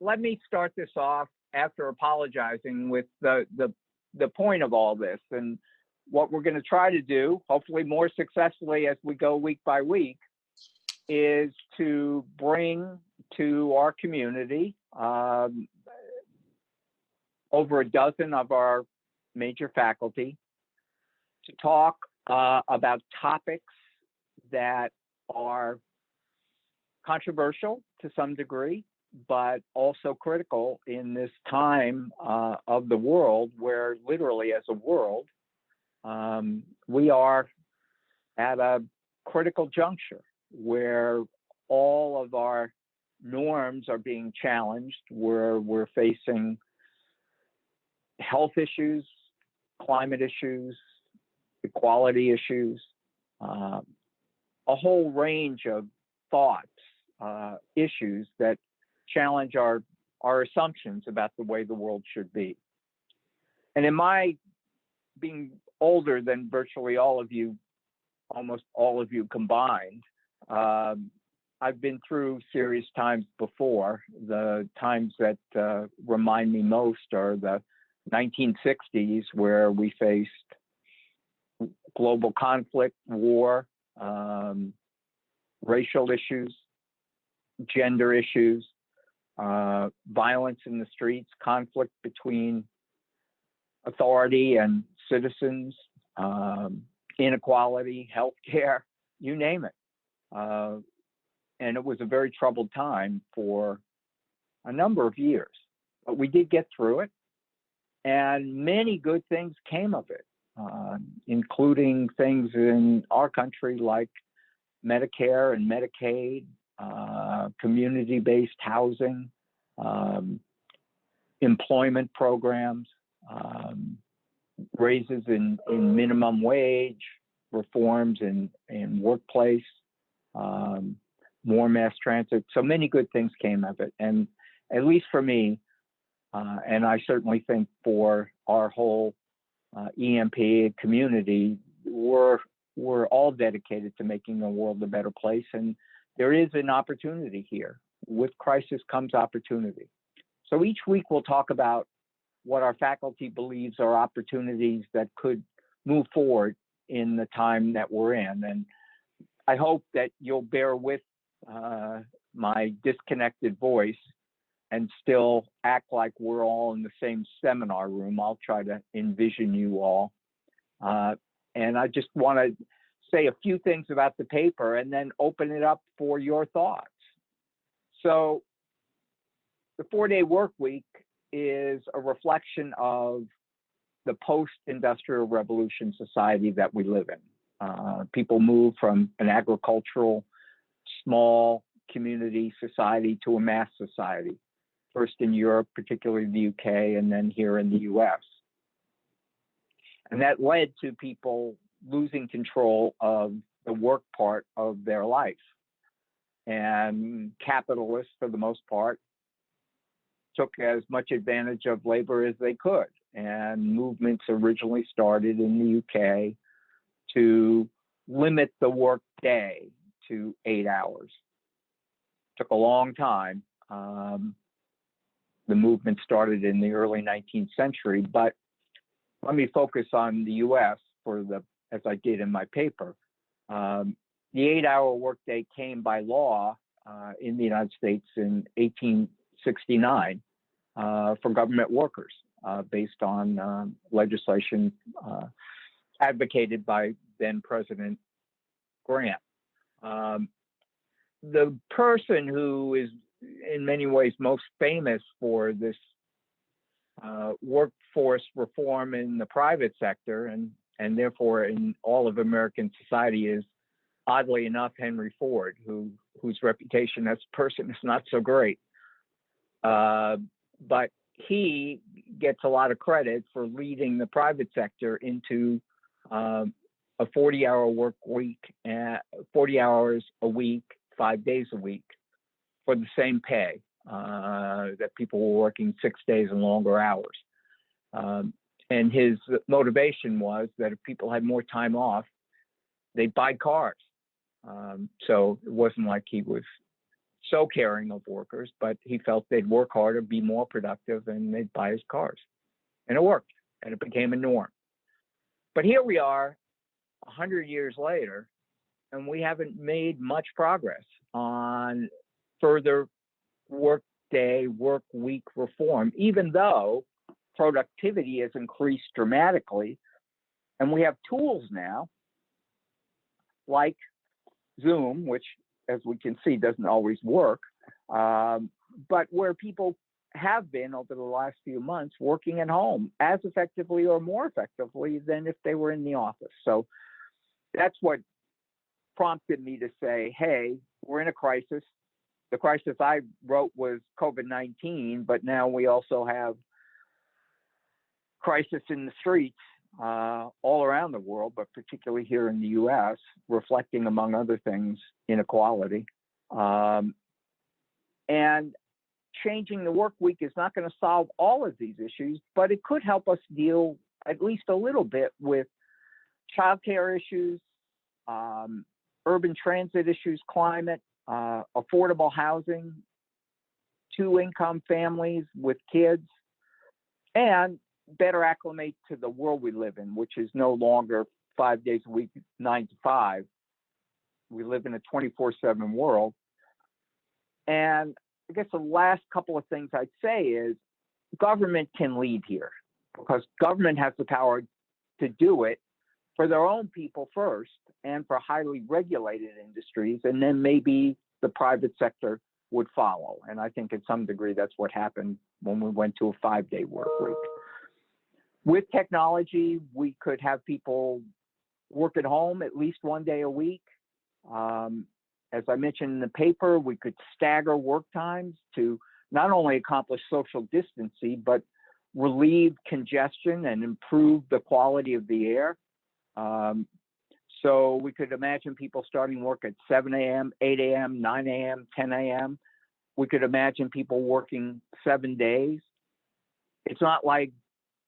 let me start this off after apologizing with the point of all this. And what we're going to try to do, hopefully more successfully as we go week by week, is to bring to our community over a dozen of our major faculty to talk about topics that are controversial to some degree, but also critical in this time of the world where literally as a world, we are at a critical juncture where all of our norms are being challenged, where we're facing health issues, climate issues, equality issues, a whole range of thoughts, issues that challenge our assumptions about the way the world should be. And in my being older than virtually all of you, almost all of you combined, I've been through serious times before. The times that remind me most are the 1960s, where we faced global conflict, war, racial issues, gender issues, violence in the streets, conflict between authority and citizens, inequality, healthcare, you name it. And it was a very troubled time for a number of years, but we did get through it. And many good things came of it, including things in our country like Medicare and Medicaid, community-based housing, employment programs, raises in minimum wage, reforms in workplace, more mass transit. So many good things came of it. And at least for me, and I certainly think for our whole EMPA community, we're all dedicated to making the world a better place. And there is an opportunity here. With crisis comes opportunity. So each week we'll talk about what our faculty believes are opportunities that could move forward in the time that we're in. And I hope that you'll bear with my disconnected voice and still act like we're all in the same seminar room. I'll try to envision you all. And I just want to say a few things about the paper and then open it up for your thoughts. So the 4-day work week is a reflection of the post-industrial revolution society that we live in. People move from an agricultural, small community society to a mass society, first in Europe, particularly the UK, and then here in the US. And that led to people losing control of the work part of their life. And capitalists, for the most part, took as much advantage of labor as they could. And movements originally started in the UK to limit the work day to 8 hours. Took a long time. The movement started in the early 19th century, but let me focus on the US as I did in my paper. The 8-hour workday came by law in the United States in 1869 for government workers based on legislation advocated by then President Grant. The person who is in many ways most famous for this workforce reform in the private sector and therefore in all of American society is, oddly enough, Henry Ford, whose reputation as a person is not so great. But he gets a lot of credit for leading the private sector into a 40-hour work week, 40 hours a week, 5 days a week for the same pay, that people were working 6 days and longer hours. And his motivation was that if people had more time off, they'd buy cars. So it wasn't like he was so caring of workers, but he felt they'd work harder, be more productive, and they'd buy his cars. And it worked, and it became a norm. But here we are 100 years later, and we haven't made much progress on further workday, work week reform, even though productivity has increased dramatically. And we have tools now like Zoom, which, as we can see, doesn't always work, but where people have been over the last few months working at home as effectively or more effectively than if they were in the office. So that's what prompted me to say, hey, we're in a crisis. The crisis I wrote was COVID-19, but now we also have crisis in the streets all around the world, but particularly here in the U.S., reflecting, among other things, inequality. And changing the work week is not going to solve all of these issues, but it could help us deal at least a little bit with childcare issues, urban transit issues, climate, affordable housing, two-income families with kids, and better acclimate to the world we live in, which is no longer 5 days a week, 9 to 5. We live in a 24/7 world. And I guess the last couple of things I'd say is government can lead here, because government has the power to do it for their own people first and for highly regulated industries, and then maybe the private sector would follow. And I think in some degree that's what happened when we went to a 5-day work week. With technology, we could have people work at home at least 1 day a week. As I mentioned in the paper, we could stagger work times to not only accomplish social distancing, but relieve congestion and improve the quality of the air. So we could imagine people starting work at 7 a.m., 8 a.m., 9 a.m., 10 a.m. We could imagine people working 7 days. It's not like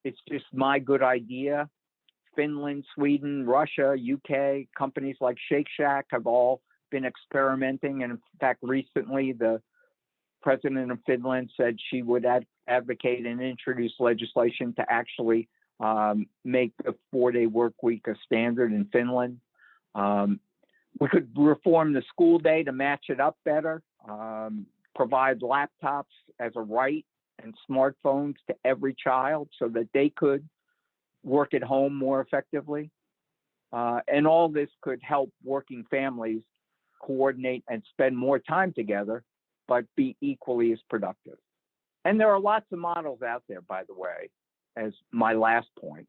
it's just my good idea. Finland, Sweden, Russia, UK, companies like Shake Shack have all been experimenting. And in fact, recently, the president of Finland said she would advocate and introduce legislation to actually make the 4-day work week a standard in Finland. We could reform the school day to match it up better, provide laptops as a right and smartphones to every child so that they could work at home more effectively. And all this could help working families coordinate and spend more time together, but be equally as productive. And there are lots of models out there, by the way, as my last point.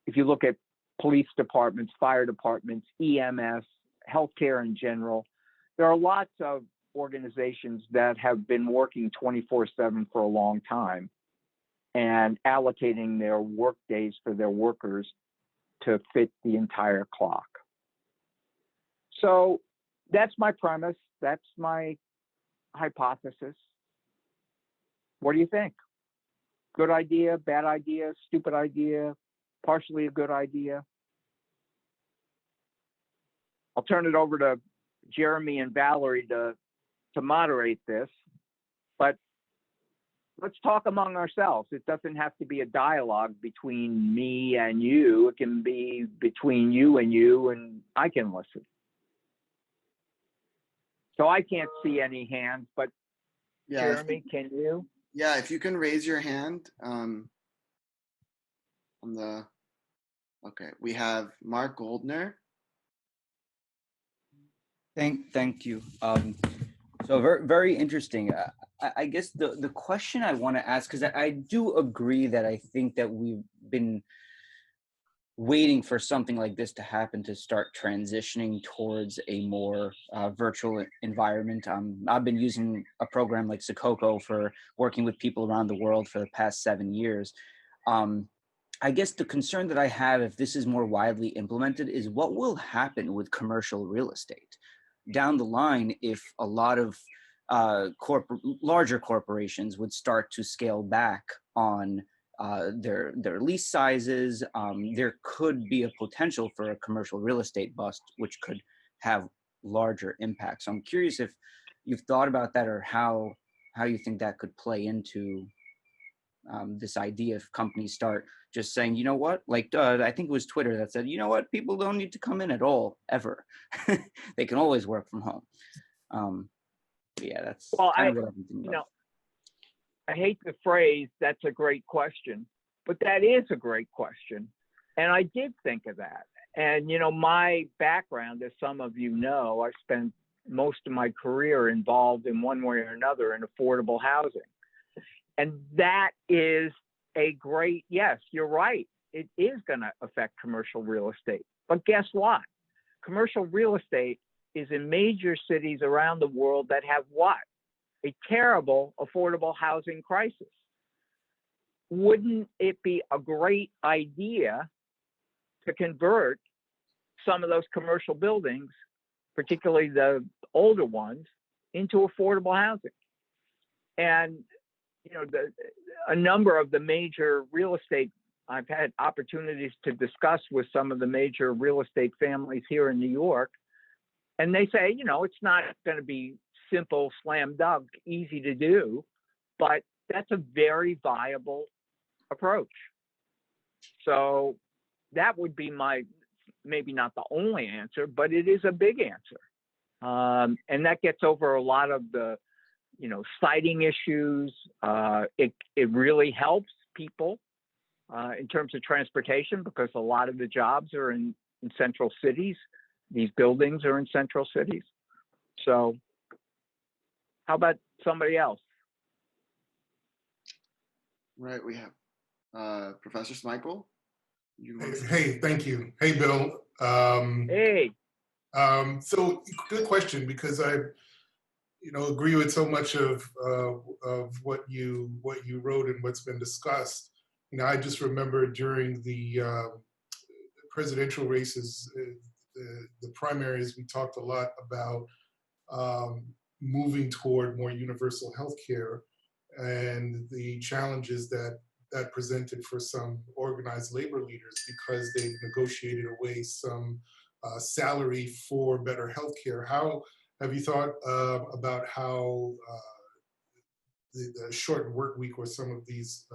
If you look at police departments, fire departments, EMS, healthcare in general, there are lots of organizations that have been working 24/7 for a long time and allocating their work days for their workers to fit the entire clock. So that's my premise. That's my hypothesis. What do you think? Good idea, bad idea, stupid idea, partially a good idea? I'll turn it over to Jeremy and Valerie to moderate this, but let's talk among ourselves. It doesn't have to be a dialogue between me and you. It can be between you, and I can listen. So I can't see any hands, but yeah, Jeremy, can you? Yeah, if you can raise your hand okay, we have Mark Goldner. Thank you. So very, very interesting. I guess the question I want to ask, because I do agree that I think that we've been waiting for something like this to happen to start transitioning towards a more virtual environment. I've been using a program like Sakoko for working with people around the world for the past 7 years. I guess the concern that I have, if this is more widely implemented, is what will happen with commercial real estate down the line if a lot of larger corporations would start to scale back on their lease sizes. There could be a potential for a commercial real estate bust, which could have larger impacts. So I'm curious if you've thought about that, or how you think that could play into this idea if companies start just saying, you know what, like I think it was Twitter that said, you know what, people don't need to come in at all, ever. They can always work from home. But yeah, that's Well, kind of what I'm thinking you about. know, I hate the phrase, that's a great question, but that is a great question. And I did think of that. And, you know, my background, as some of you know, I spent most of my career involved in one way or another in affordable housing. And that is a great, yes, you're right. It is going to affect commercial real estate. But guess what? Commercial real estate is in major cities around the world that have what? A terrible affordable housing crisis. Wouldn't it be a great idea to convert some of those commercial buildings, particularly the older ones, into affordable housing? And, you know, a number of the major real estate, I've had opportunities to discuss with some of the major real estate families here in New York, and they say, you know, it's not going to be simple, slam dunk, easy to do, but that's a very viable approach. So that would be my, maybe not the only answer, but it is a big answer. And that gets over a lot of the, you know, siting issues. It really helps people in terms of transportation, because a lot of the jobs are in central cities. These buildings are in central cities. So how about somebody else? Right, we have Professor Smikle. Hey, thank you. Hey, Bill. Hey. So good question, because I, you know, agree with so much of what you wrote and what's been discussed. You know, I just remember during the presidential races, the primaries, we talked a lot about moving toward more universal health care and the challenges that presented for some organized labor leaders, because they've negotiated away some salary for better health care. How have you thought about how the shortened work week or some of these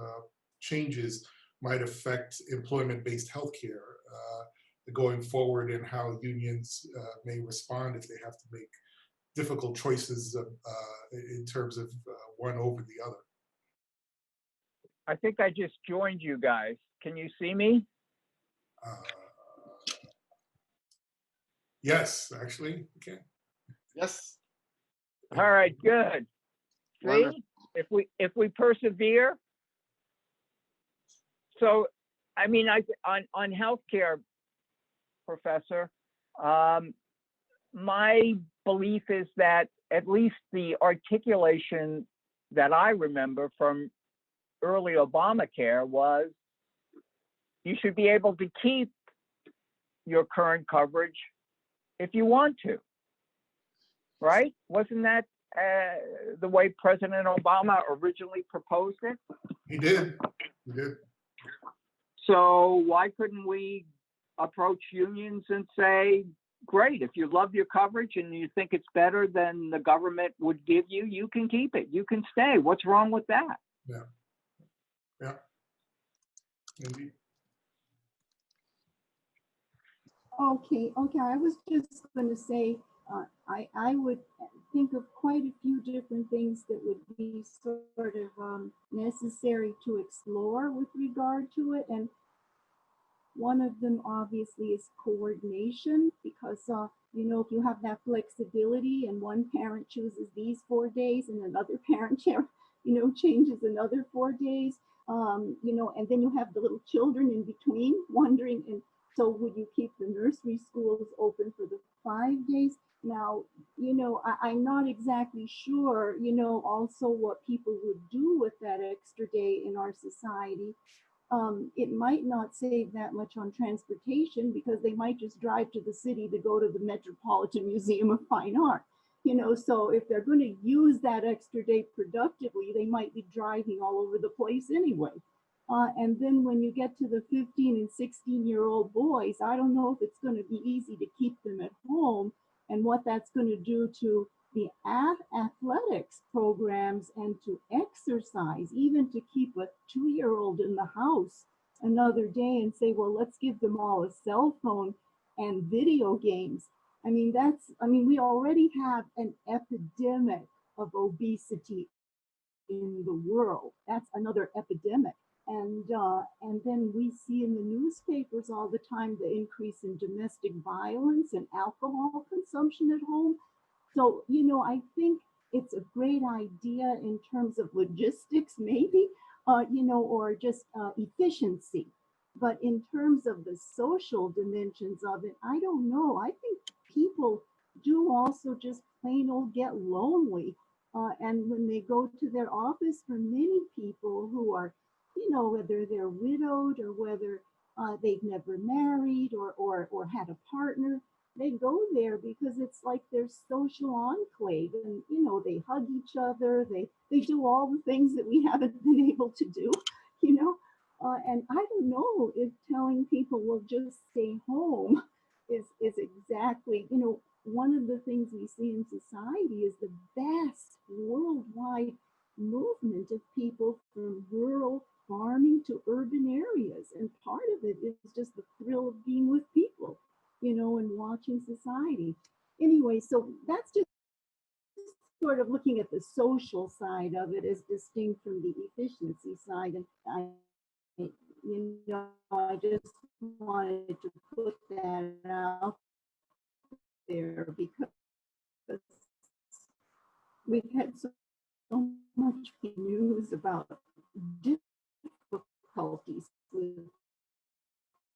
changes might affect employment-based health care going forward, and how unions may respond if they have to make difficult choices in terms of one over the other? I think I just joined you guys. Can you see me? Yes, actually, okay. Yes. All right, good. See, Wonderful. if we persevere. So, I mean, on healthcare, Professor, my belief is that at least the articulation that I remember from early Obamacare was you should be able to keep your current coverage if you want to, right? Wasn't that the way President Obama originally proposed it? He did. He did. So why couldn't we approach unions and say, great, if you love your coverage and you think it's better than the government would give you, you can keep it, you can stay. What's wrong with that? Yeah. Yeah. Indeed. Okay, I was just going to say, I would think of quite a few different things that would be sort of necessary to explore with regard to it. And one of them obviously is coordination, because, you know, if you have that flexibility and one parent chooses these 4 days and another parent, changes another 4 days, you know, and then you have the little children in between wondering, and so would you keep the nursery schools open for the 5 days? Now, you know, I'm not exactly sure, you know, also what people would do with that extra day in our society. It might not save that much on transportation, because they might just drive to the city to go to the Metropolitan Museum of Fine Art. You know, so if they're going to use that extra day productively, they might be driving all over the place anyway. And then when you get to the 15 and 16-year-old boys, I don't know if it's going to be easy to keep them at home, and what that's going to do to the athletics programs and to exercise, even to keep a 2-year-old in the house another day and say, well, let's give them all a cell phone and video games. I mean, we already have an epidemic of obesity in the world. That's another epidemic. And then we see in the newspapers all the time the increase in domestic violence and alcohol consumption at home. So, I think it's a great idea in terms of logistics, maybe, or just efficiency. But in terms of the social dimensions of it, I don't know. I think people do also just plain old get lonely. And when they go to their office, for many people who are, whether they're widowed or whether they've never married or had a partner, they go there because it's like their social enclave, and they hug each other, they do all the things that we haven't been able to do, and I don't know if telling people will just stay home is exactly, one of the things we see in society is the vast worldwide movement of people from rural farming to urban areas, and part of it is just the thrill of being with people, and watching society. Anyway, so that's just sort of looking at the social side of it as distinct from the efficiency side. And I just wanted to put that out there because we've had so much news about difficulties with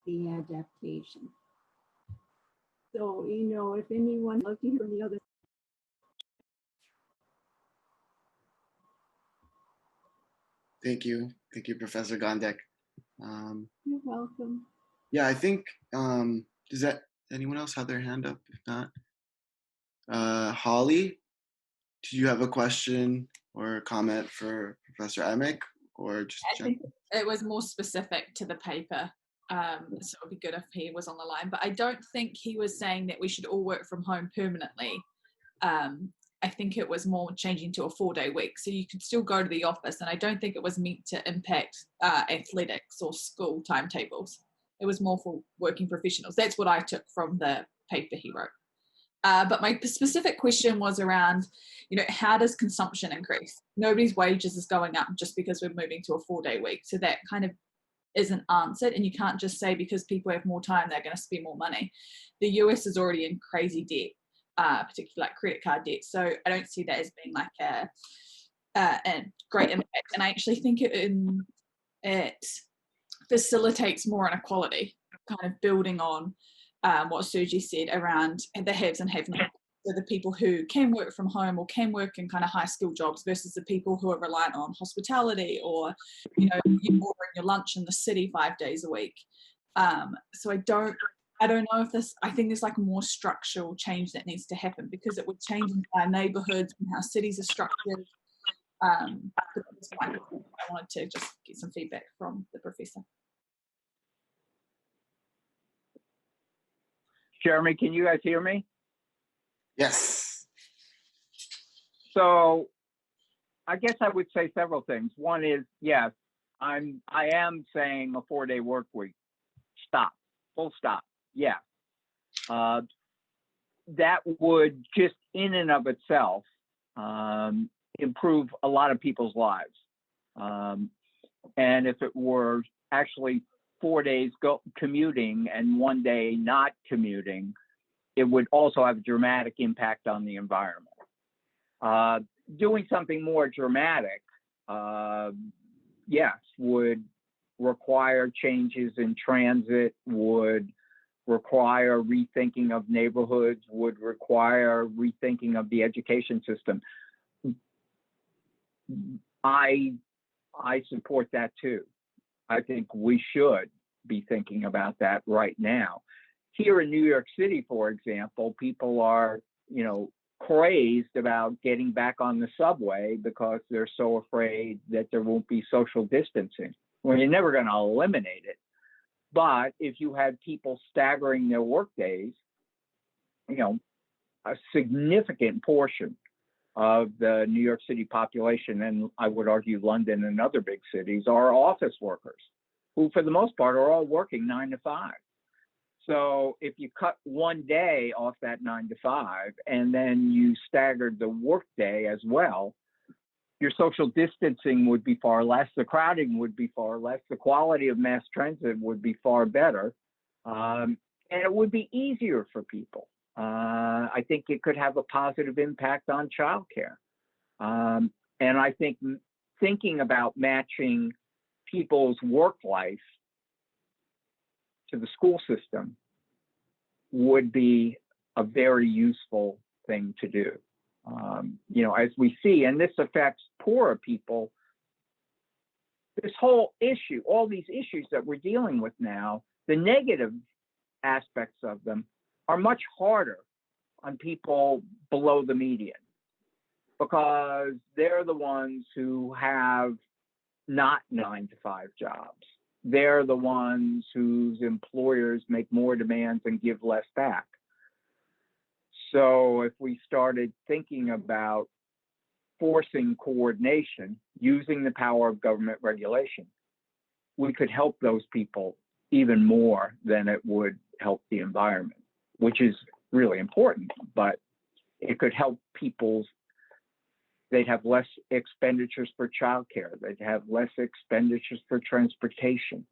the adaptation. So, if anyone would like to hear the other. Thank you, Professor Gondek. You're welcome. Yeah, I think, does anyone else have their hand up? If not, Holly, do you have a question or a comment for Professor Eimicke, or just? I think it was more specific to the paper, so it would be good if he was on the line. But I don't think he was saying that we should all work from home permanently. I think it was more changing to a 4-day week, so you could still go to the office, and I don't think it was meant to impact athletics or school timetables. It was more for working professionals. That's what I took from the paper he wrote. But my specific question was around, how does consumption increase? Nobody's wages is going up just because we're moving to a 4-day week. So that kind of isn't answered. And you can't just say because people have more time, they're going to spend more money. The US is already in crazy debt, particularly like credit card debt. So I don't see that as being like a great impact. And I actually think it facilitates more inequality, kind of building on what Suji said around the haves and have-nots. So the people who can work from home or can work in kind of high skill jobs versus the people who are reliant on hospitality or, you're ordering your lunch in the city 5 days a week. So I don't know if this, I think there's like more structural change that needs to happen because it would change our neighborhoods and how cities are structured. But that's fine. I wanted to just get some feedback from the professor. Jeremy, can you guys hear me? Yes. So I guess I would say several things. One is, yes, I am saying a 4-day work week. Stop. Full stop. Yeah. That would just in and of itself improve a lot of people's lives. And if it were actually 4 days commuting and 1 day not commuting, it would also have a dramatic impact on the environment. Doing something more dramatic, yes, would require changes in transit, would require rethinking of neighborhoods, would require rethinking of the education system. I support that too. I think we should be thinking about that right now. Here in New York City, for example, people are, crazed about getting back on the subway because they're so afraid that there won't be social distancing. Well, you're never going to eliminate it. But if you had people staggering their work days, a significant portion of the New York City population, and I would argue London and other big cities, are office workers, who for the most part are all working 9 to 5. So if you cut one day off that 9 to 5, and then you staggered the workday as well, your social distancing would be far less, the crowding would be far less, the quality of mass transit would be far better, and it would be easier for people. I think it could have a positive impact on childcare. And I think thinking about matching people's work life to the school system would be a very useful thing to do. As we see, and this affects poorer people, this whole issue, all these issues that we're dealing with now, the negative aspects of them are much harder on people below the median, because they're the ones who have not 9 to 5 jobs. They're the ones whose employers make more demands and give less back. So if we started thinking about forcing coordination, using the power of government regulation, we could help those people even more than it would help the environment, which is really important, but it could help they'd have less expenditures for childcare, they'd have less expenditures for transportation,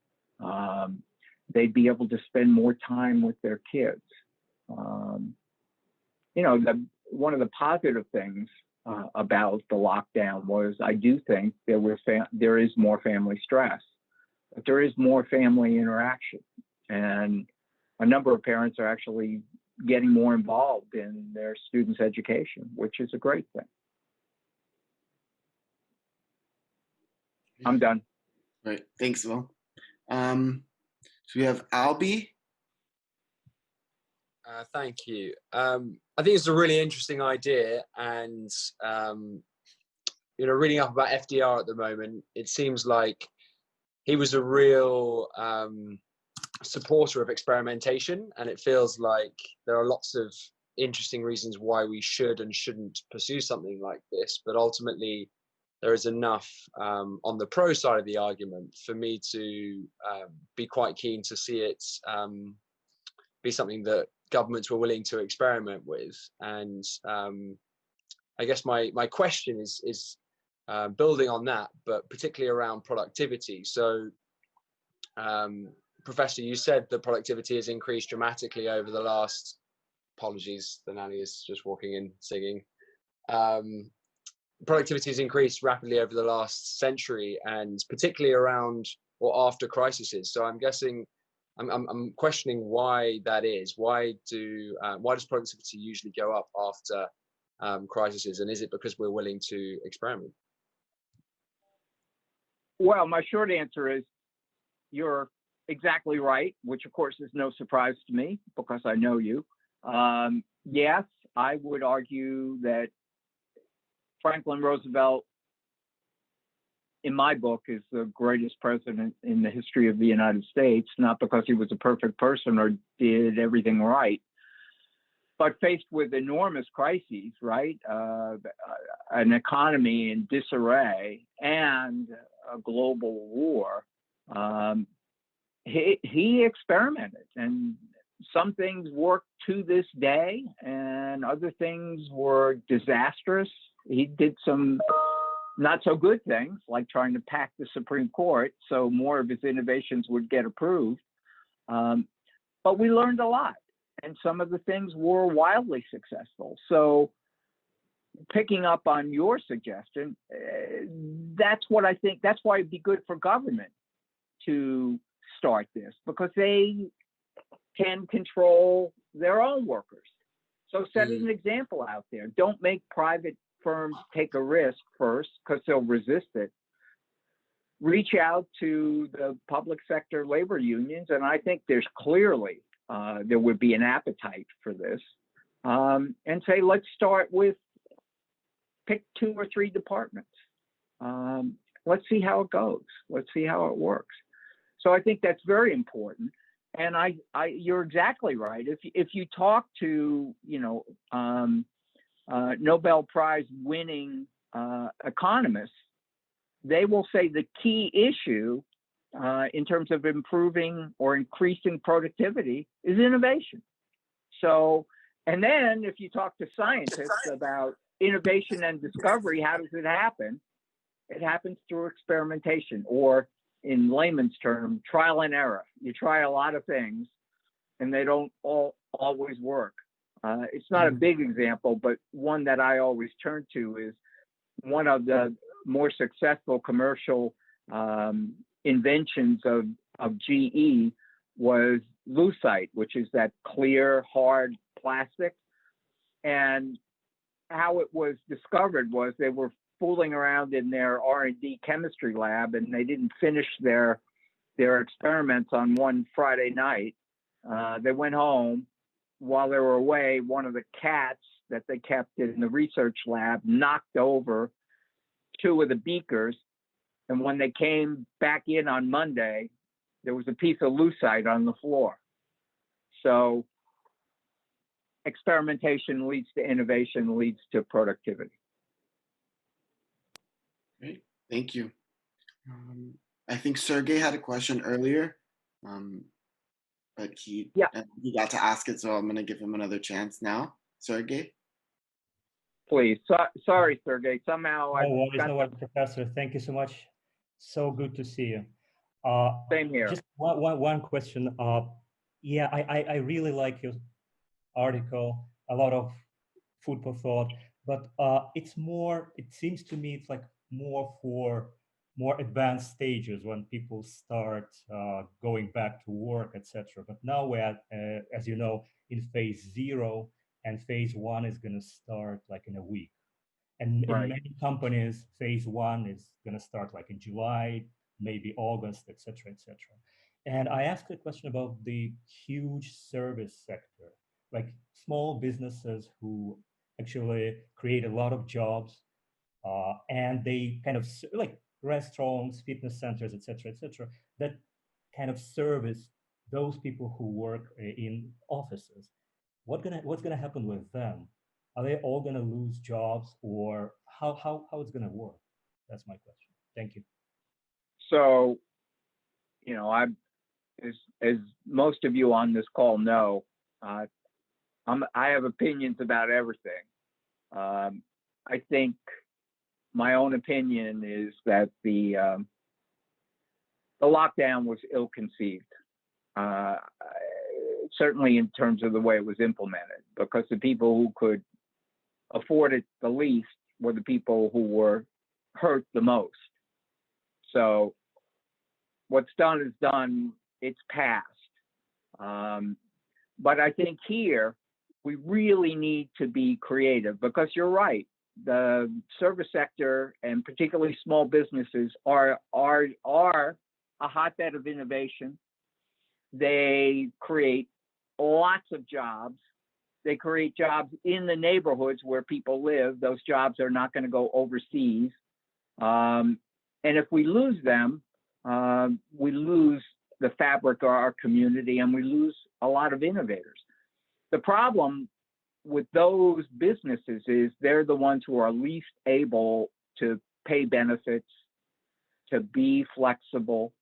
they'd be able to spend more time with their kids. One of the positive things about the lockdown was, I do think there is more family stress, but there is more family interaction, and a number of parents are actually getting more involved in their students' education, which is a great thing. I'm done. Right. Thanks, Will. So we have Albie. Thank you. I think it's a really interesting idea, and reading up about FDR at the moment, it seems like he was a real supporter of experimentation, and it feels like there are lots of interesting reasons why we should and shouldn't pursue something like this, but ultimately there is enough on the pro side of the argument for me to be quite keen to see it be something that governments were willing to experiment with. And I guess my question is building on that, but particularly around productivity. So Professor, you said that productivity has increased dramatically over the last, apologies, the nanny is just walking in singing. Productivity has increased rapidly over the last century, and particularly around or after crises. So I'm guessing, I'm questioning why that is. Why does productivity usually go up after crises, and is it because we're willing to experiment? Well, my short answer is you're exactly right, which of course is no surprise to me because I know you. Yes, I would argue that Franklin Roosevelt, in my book, is the greatest president in the history of the United States, not because he was a perfect person or did everything right, but faced with enormous crises, right? An economy in disarray and a global war. He experimented, and some things worked to this day and other things were disastrous. He did some not so good things, like trying to pack the Supreme Court so more of his innovations would get approved. But we learned a lot, and some of the things were wildly successful. So picking up on your suggestion, that's what I think, that's why it'd be good for government to start this, because they can control their own workers. So set an example out there. Don't make private firms take a risk first, because they'll resist it. Reach out to the public sector labor unions, and I think there's clearly, there would be an appetite for this, and say, let's start with, pick 2 or 3 departments. Let's see how it goes. Let's see how it works. So I think that's very important. And you're exactly right. If you talk to, Nobel Prize winning economists, they will say the key issue in terms of improving or increasing productivity is innovation. So, and then if you talk to scientists about innovation and discovery, how does it happen? It happens through experimentation, or in layman's term, trial and error. You try a lot of things and they don't always work. It's not a big example, but one that I always turn to is one of the more successful commercial inventions of GE was Lucite, which is that clear, hard plastic. And how it was discovered was they were fooling around in their R&D chemistry lab, and they didn't finish their experiments on one Friday night. They went home. While they were away, one of the cats that they kept in the research lab knocked over 2 of the beakers. And when they came back in on Monday, there was a piece of lucite on the floor. So experimentation leads to innovation, leads to productivity. Great, thank you. I think Sergey had a question earlier, but he got to ask it, so I'm going to give him another chance now. Sergey? Please. Sorry, Sergey. Somehow no worries, Professor. Thank you so much. So good to see you. Same here. Just one question. Yeah, I really like your article. A lot of food for thought, but it's more. It seems to me it's like more for more advanced stages when people start going back to work, etc. But now we're at, as you know, in phase 0, and phase 1 is going to start like in a week. And in many companies, phase 1 is going to start like in July, maybe August, etc., etc. And I asked a question about the huge service sector, like small businesses who actually create a lot of jobs, and they kind of like restaurants, fitness centers, etc., etc., that kind of service those people who work in offices. What's gonna happen with them? Are they all gonna lose jobs, or how it's gonna work? That's my question. Thank you. So, you know, as most of you on this call know, I have opinions about everything. I think my own opinion is that the lockdown was ill-conceived, certainly in terms of the way it was implemented, because the people who could afford it the least were the people who were hurt the most. So what's done is done, it's passed. But I think here we really need to be creative, because you're right. The service sector, and particularly small businesses, are a hotbed of innovation. They create lots of jobs. They create jobs in the neighborhoods where people live. Those jobs are not going to go overseas. And if we lose them, we lose the fabric of our community, and we lose a lot of innovators. The problem with those businesses is they're the ones who are least able to pay benefits, to be flexible.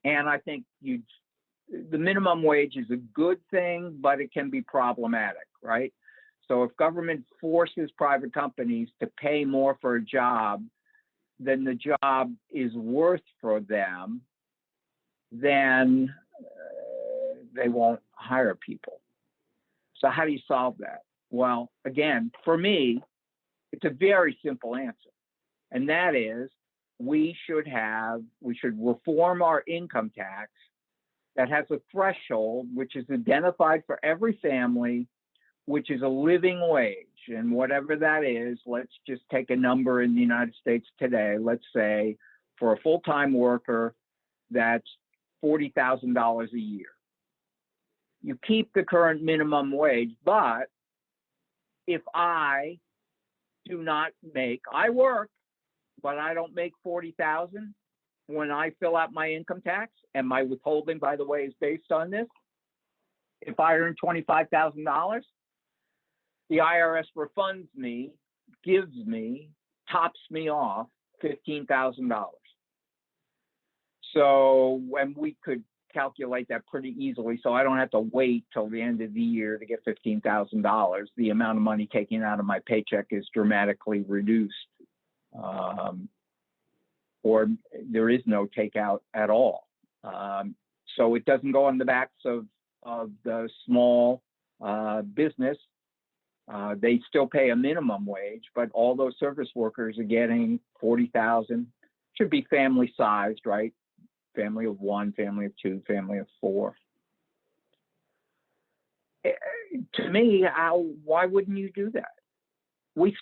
And I think the minimum wage is a good thing, but it can be problematic, right? So if government forces private companies to pay more for a job than the job is worth for them, then they won't hire people. So how do you solve that? Well, again, for me, it's a very simple answer. And that is, we should reform our income tax that has a threshold which is identified for every family, which is a living wage. And whatever that is, let's just take a number in the United States today. Let's say for a full-time worker, that's $40,000 a year. You keep the current minimum wage, but if I work, but I don't make 40,000 when I fill out my income tax, and my withholding, by the way, is based on this. If I earn $25,000, the IRS refunds me, gives me, tops me off $15,000. So when we could calculate that pretty easily, so I don't have to wait till the end of the year to get $15,000. The amount of money taken out of my paycheck is dramatically reduced, or there is no takeout at all. So it doesn't go on the backs of the small business. They still pay a minimum wage, but all those service workers are getting $40,000. Should be family sized, right? Family of one, family of two, family of four. To me, why wouldn't you do that? We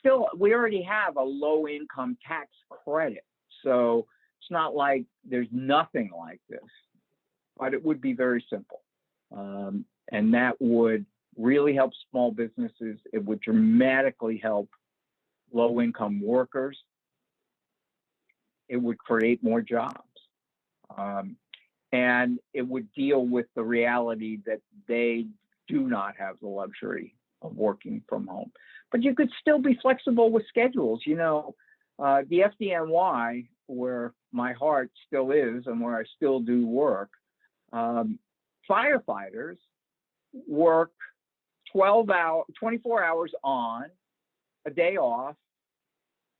already have a low income tax credit, so it's not like there's nothing like this, but it would be very simple. And that would really help small businesses. It would dramatically help low income workers. It would create more jobs. And it would deal with the reality that they do not have the luxury of working from home. But you could still be flexible with schedules. You know, the FDNY, where my heart still is and where I still do work, firefighters work 24 hours on, a day off,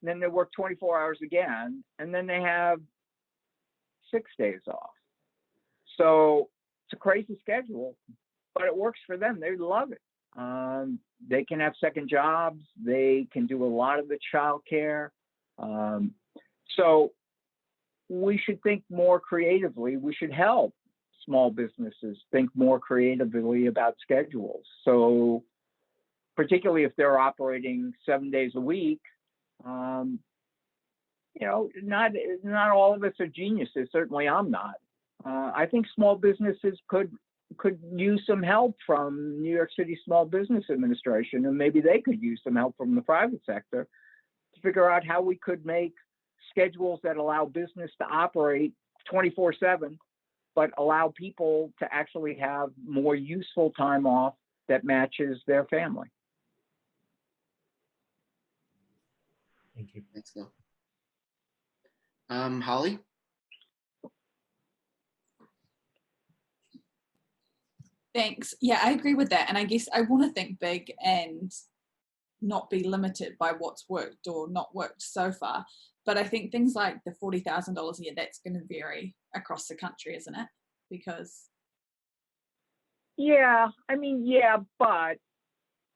and then they work 24 hours again, and then they have 6 days off. So it's a crazy schedule, but it works for them. They love it. They can have second jobs. They can do a lot of the childcare. So we should think more creatively. We should help small businesses think more creatively about schedules. So particularly if they're operating 7 days a week, you know, not all of us are geniuses. Certainly I'm not. I think small businesses could use some help from New York City Small Business Administration, and maybe they could use some help from the private sector to figure out how we could make schedules that allow business to operate 24/7, but allow people to actually have more useful time off that matches their family. Thank you. Thanks, Bill. Holly? Thanks. Yeah, I agree with that. And I guess I want to think big and not be limited by what's worked or not worked so far. But I think things like the $40,000 a year, that's going to vary across the country, isn't it? Because. Yeah, I mean, yeah, but,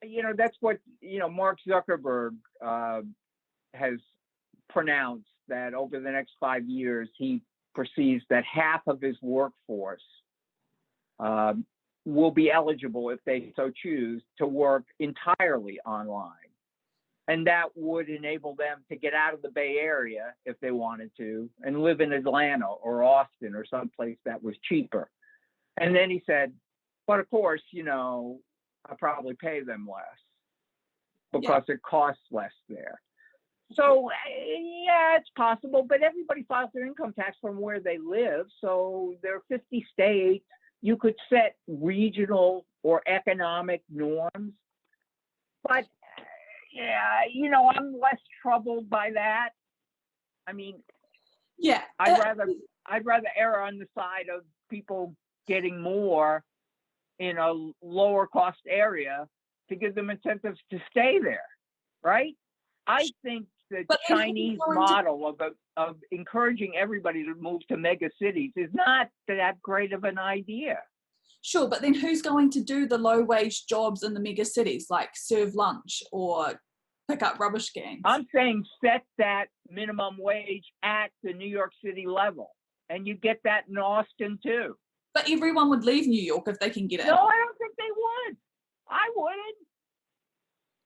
you know, that's what, you know, Mark Zuckerberg has pronounced that over the next 5 years, he perceives that half of his workforce will be eligible, if they so choose, to work entirely online. And that would enable them to get out of the Bay Area if they wanted to and live in Atlanta or Austin or someplace that was cheaper. And then he said, but of course, you know, I probably pay them less because it costs less there. So, yeah, it's possible, but everybody files their income tax from where they live. So there are 50 states. You could set regional or economic norms. But, yeah, you know, I'm less troubled by that. I mean, yeah, I'd rather err on the side of people getting more in a lower cost area to give them incentives to stay there, right? I think the Chinese model of encouraging everybody to move to mega cities is not that great of an idea. Sure, but then who's going to do the low wage jobs in the mega cities, like serve lunch or pick up rubbish cans? I'm saying set that minimum wage at the New York City level, and you get that in Austin too. But everyone would leave New York if they can get it. No, I don't think they would. I wouldn't.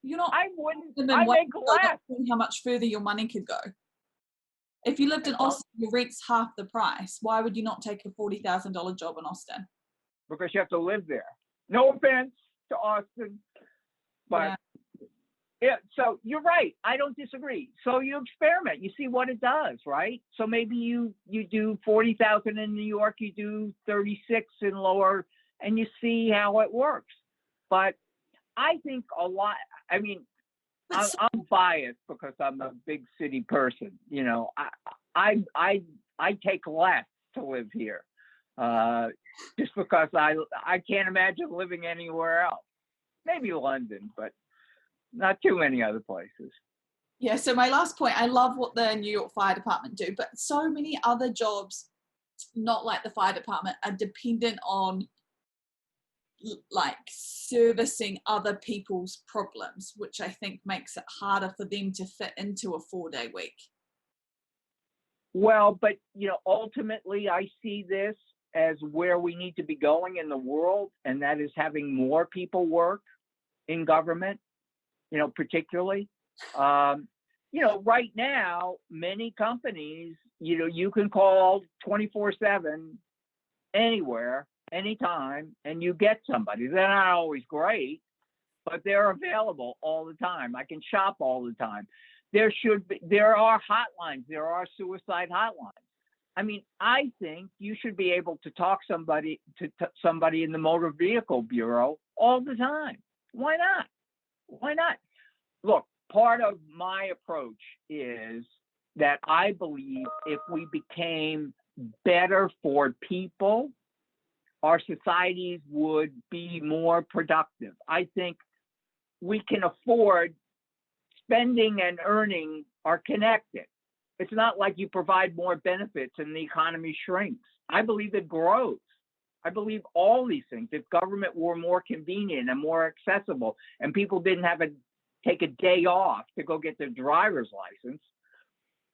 You know, I wouldn't. I make less. How much further your money could go. If you lived in Austin, your rent's half the price. Why would you not take a $40,000 job in Austin? Because you have to live there. No offense to Austin, but yeah. So you're right. I don't disagree. So you experiment. You see what it does, right? So maybe you do 40,000 in New York. You do 36 in lower, and you see how it works. But I think a lot. I mean, I'm biased because I'm a big city person. You know, I take less to live here, just because I can't imagine living anywhere else. Maybe London, but not too many other places. Yeah, so my last point, I love what the New York Fire Department do, but so many other jobs, not like the fire department, are dependent on like servicing other people's problems, which I think makes it harder for them to fit into a 4-day week. Well, but you know, ultimately I see this as where we need to be going in the world, and that is having more people work in government, you know, particularly. You know, right now, many companies, you know, you can call 24/7 anywhere, anytime, and you get somebody. They're not always great, but they're available all the time. I can shop all the time. There are hotlines. There are suicide hotlines. I mean, I think you should be able to talk somebody to somebody in the Motor Vehicle Bureau all the time. Why not? Why not? Look, part of my approach is that I believe if we became better for people, our societies would be more productive. I think we can afford spending and earning are connected. It's not like you provide more benefits and the economy shrinks. I believe it grows. I believe all these things. If government were more convenient and more accessible and people didn't have to take a day off to go get their driver's license,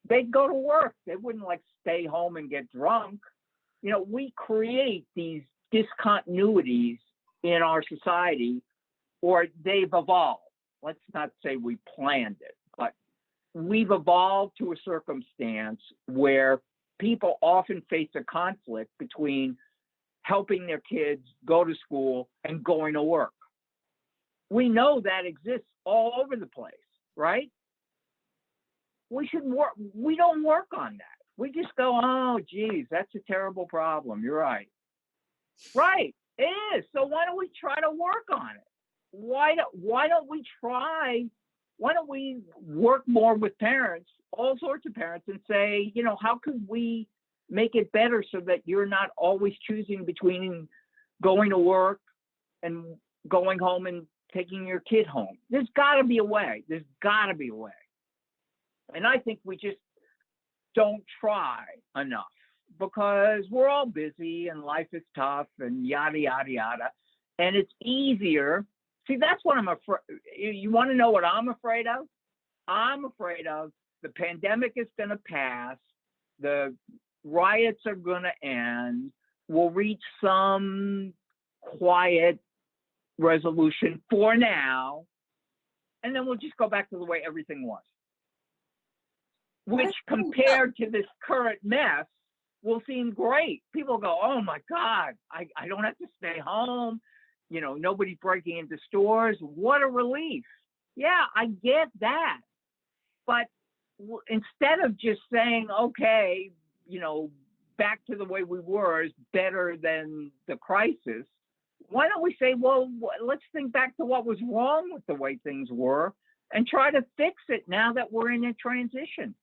they'd go to work. They wouldn't like stay home and get drunk. You know, we create these discontinuities in our society, or they've evolved. Let's not say we planned it, but we've evolved to a circumstance where people often face a conflict between helping their kids go to school and going to work. We know that exists all over the place, right? We should work. We don't work on that. We just go, oh, geez, that's a terrible problem. You're right. Right, it is. So why don't we try to work on it? Why don't we try? Why don't we work more with parents, all sorts of parents, and say, you know, how could we make it better so that you're not always choosing between going to work and going home and taking your kid home? There's got to be a way. There's got to be a way. And I think we just don't try enough because we're all busy and life is tough and yada, yada, yada. And it's easier. See, that's what I'm afraid. You want to know what I'm afraid of? I'm afraid of the pandemic is going to pass. The riots are going to end. We'll reach some quiet resolution for now. And then we'll just go back to the way everything was. Which compared to this current mess will seem great. People go, oh my God, I don't have to stay home. You know, nobody's breaking into stores. What a relief. Yeah, I get that. But instead of just saying, okay, you know, back to the way we were is better than the crisis, why don't we say, well, let's think back to what was wrong with the way things were and try to fix it now that we're in a transition.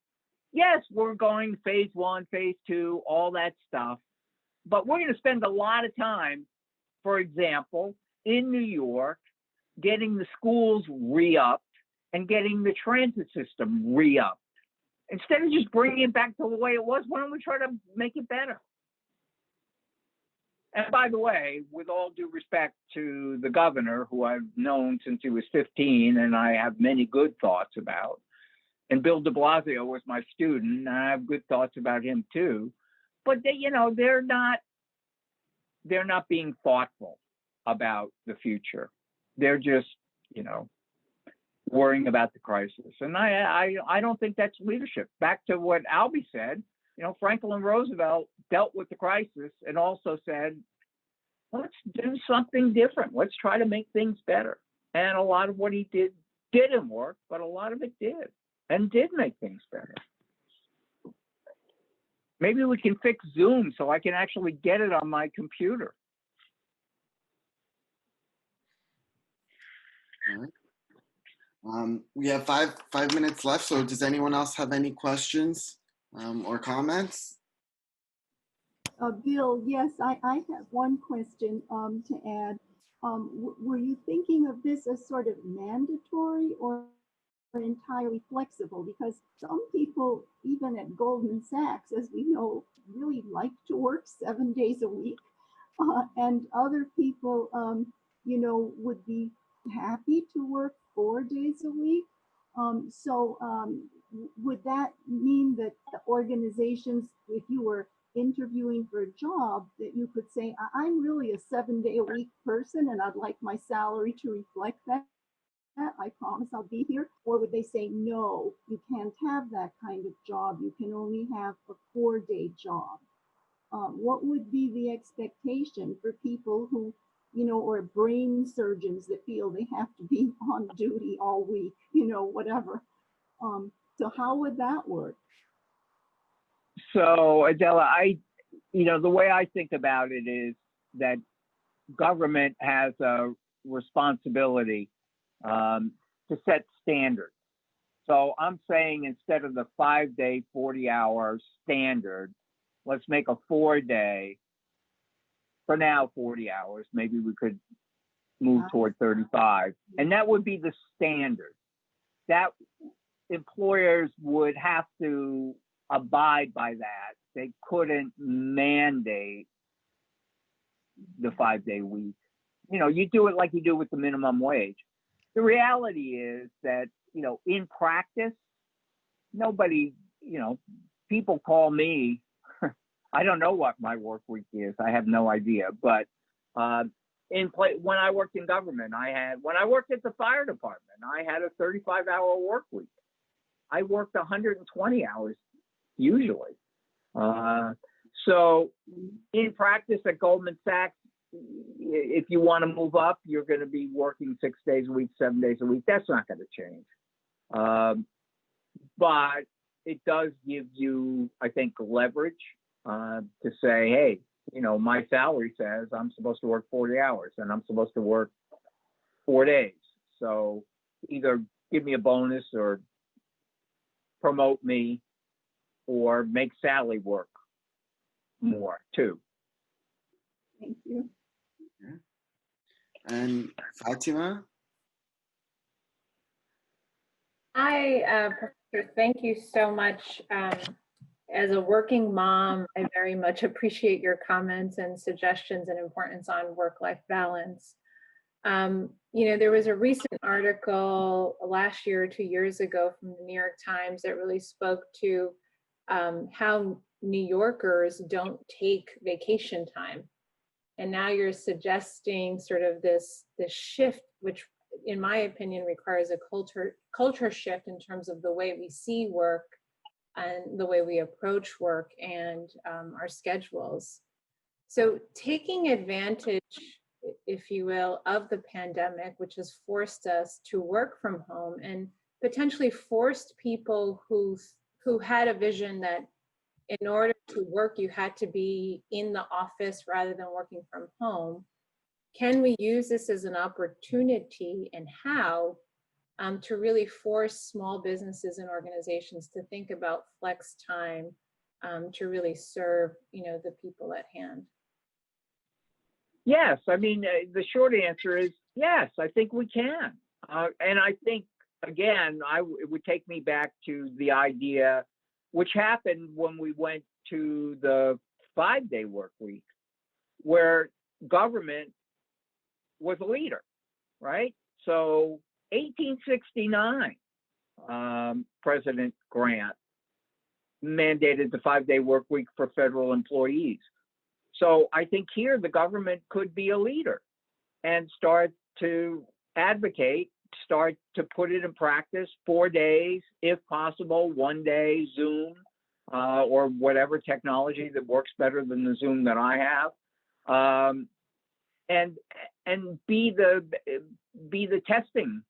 Yes, we're going phase 1, phase 2, all that stuff, but we're going to spend a lot of time, for example, in New York, getting the schools re-upped and getting the transit system re-upped. Instead of just bringing it back to the way it was, why don't we try to make it better? And by the way, with all due respect to the governor, who I've known since he was 15, and I have many good thoughts about, and Bill de Blasio was my student, and I have good thoughts about him too, but they, you know, they're not being thoughtful about the future. They're just, you know, worrying about the crisis. And I don't think that's leadership. Back to what Albie said, you know, Franklin Roosevelt dealt with the crisis and also said, let's do something different. Let's try to make things better. And a lot of what he did didn't work, but a lot of it did and did make things better. Maybe we can fix Zoom so I can actually get it on my computer. All right. We have five minutes left. So does anyone else have any questions or comments? Bill, yes, I have one question to add. Were you thinking of this as sort of mandatory or entirely flexible? Because some people, even at Goldman Sachs, as we know, really like to work 7 days a week. And other people, would be happy to work 4 days a week. So would that mean that the organizations, if you were interviewing for a job, that you could say, I'm really a 7-day-a-week person and I'd like my salary to reflect that? I promise I'll be here? Or would they say, no, you can't have that kind of job. You can only have a 4-day job. What would be the expectation for people who, or brain surgeons that feel they have to be on duty all week, whatever. So how would that work? So Adela, the way I think about it is that government has a responsibility to set standards. So I'm saying instead of the 5-day, 40-hour standard, let's make a 4-day, for now 40 hours. Maybe we could move toward 35. And that would be the standard. That employers would have to abide by that. They couldn't mandate the 5-day week. You do it like you do with the minimum wage. The reality is that, in practice, nobody, people call me. I don't know what my work week is. I have no idea. But when I worked in government, when I worked at the fire department, I had a 35-hour work week. I worked 120 hours usually. So in practice at Goldman Sachs, if you want to move up, you're going to be working 6 days a week, 7 days a week. That's not going to change. But it does give you, I think, leverage to say, hey, my salary says I'm supposed to work 40 hours and I'm supposed to work 4 days. So either give me a bonus or promote me or make Sally work more too. Thank you. And Fatima? Hi, Professor, thank you so much. As a working mom, I very much appreciate your comments and suggestions and importance on work-life balance. There was a recent article last year or 2 years ago from the New York Times that really spoke to how New Yorkers don't take vacation time. And now you're suggesting sort of this shift, which in my opinion requires a culture shift in terms of the way we see work and the way we approach work and our schedules. So taking advantage, if you will, of the pandemic, which has forced us to work from home and potentially forced people who had a vision that in order to work, you had to be in the office rather than working from home. Can we use this as an opportunity, and how, to really force small businesses and organizations to think about flex time to really serve, the people at hand? Yes, the short answer is yes, I think we can. And I think, again, it would take me back to the idea, which happened when we went to the 5-day work week, where government was a leader, right? So 1869, President Grant mandated the 5-day work week for federal employees. So I think here the government could be a leader and start to advocate, start to put it in practice, 4 days, if possible, 1 day Zoom, or whatever technology that works better than the Zoom that I have, and be the testing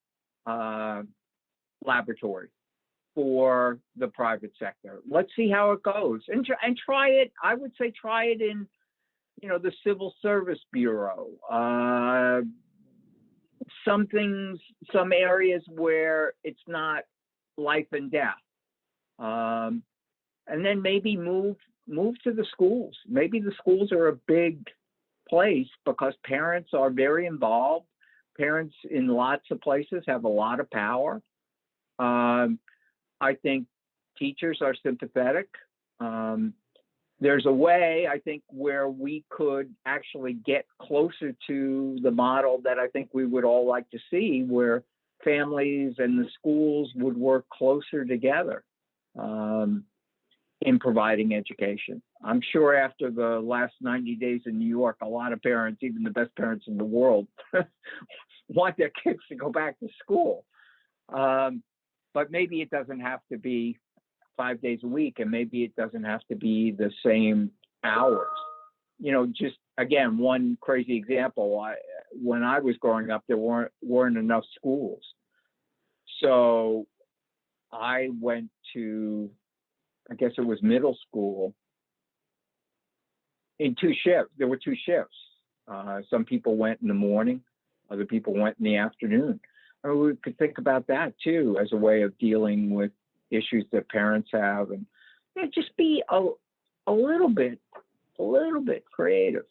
laboratory for the private sector. Let's see how it goes, and try it. I would say try it in, the Civil Service Bureau, some things, some areas where it's not life and death. And then maybe move to the schools. Maybe the schools are a big place because parents are very involved. Parents in lots of places have a lot of power. I think teachers are sympathetic. There's a way, I think, where we could actually get closer to the model that I think we would all like to see, where families and the schools would work closer together in providing education. I'm sure after the last 90 days in New York, a lot of parents, even the best parents in the world, want their kids to go back to school. But maybe it doesn't have to be 5 days a week, and maybe it doesn't have to be the same hours. You know, just again, one crazy example. When I was growing up, there weren't enough schools, so I went to, I guess it was middle school, in 2 shifts. There were 2 shifts. Some people went in the morning, other people went in the afternoon. I mean, we could think about that too as a way of dealing with issues that parents have, and just be a little bit creative,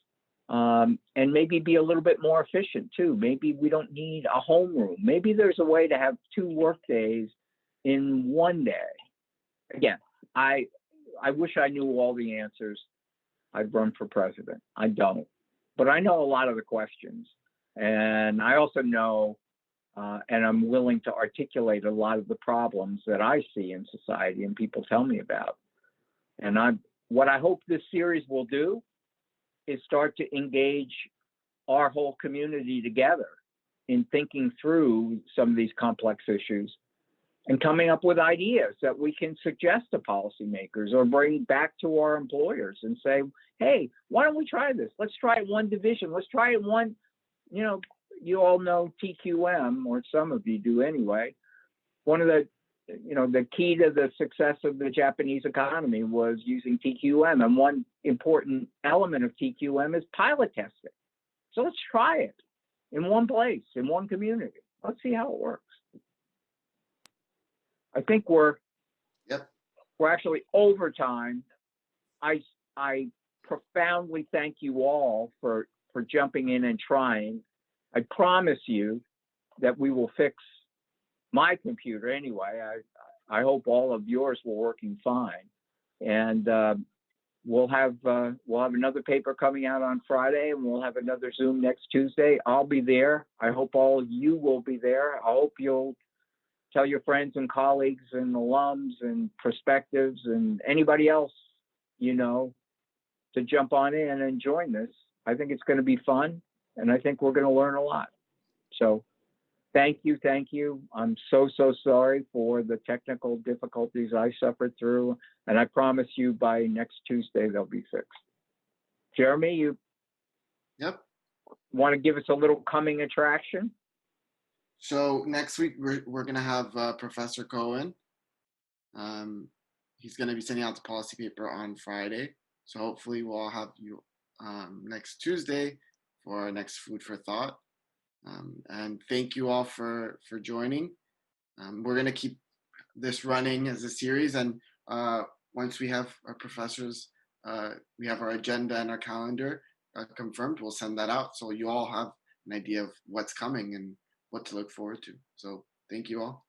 and maybe be a little bit more efficient too. Maybe we don't need a homeroom. Maybe there's a way to have 2 work days in one day. Again, I wish I knew all the answers. I'd run for president. I don't, but I know a lot of the questions, and I also know, and I'm willing to articulate a lot of the problems that I see in society and people tell me about. And what I hope this series will do is start to engage our whole community together in thinking through some of these complex issues and coming up with ideas that we can suggest to policymakers or bring back to our employers and say, hey, why don't we try this? Let's try it one division. Let's try it one, you all know TQM, or some of you do anyway. One of the key to the success of the Japanese economy was using TQM. And one important element of TQM is pilot testing. So let's try it in one place, in one community. Let's see how it works. I think we're actually over time. I profoundly thank you all for jumping in and trying. I promise you that we will fix my computer anyway. I hope all of yours were working fine, and we'll have another paper coming out on Friday, and we'll have another Zoom next Tuesday. I'll be there. I hope all of you will be there. I hope you'll tell your friends and colleagues and alums and prospectives and anybody else to jump on in and join this. I think it's going to be fun, and I think we're going to learn a lot. So thank you. I'm so sorry for the technical difficulties I suffered through, and I promise you by next Tuesday they'll be fixed. Jeremy, you want to give us a little coming attraction? So next week we're going to have Professor Cohen. He's going to be sending out the policy paper on Friday. So hopefully we'll all have you next Tuesday for our next Food for Thought. And thank you all for joining. We're going to keep this running as a series. And once we have our professors, we have our agenda and our calendar confirmed, we'll send that out. So you all have an idea of what's coming and what to look forward to. So thank you all.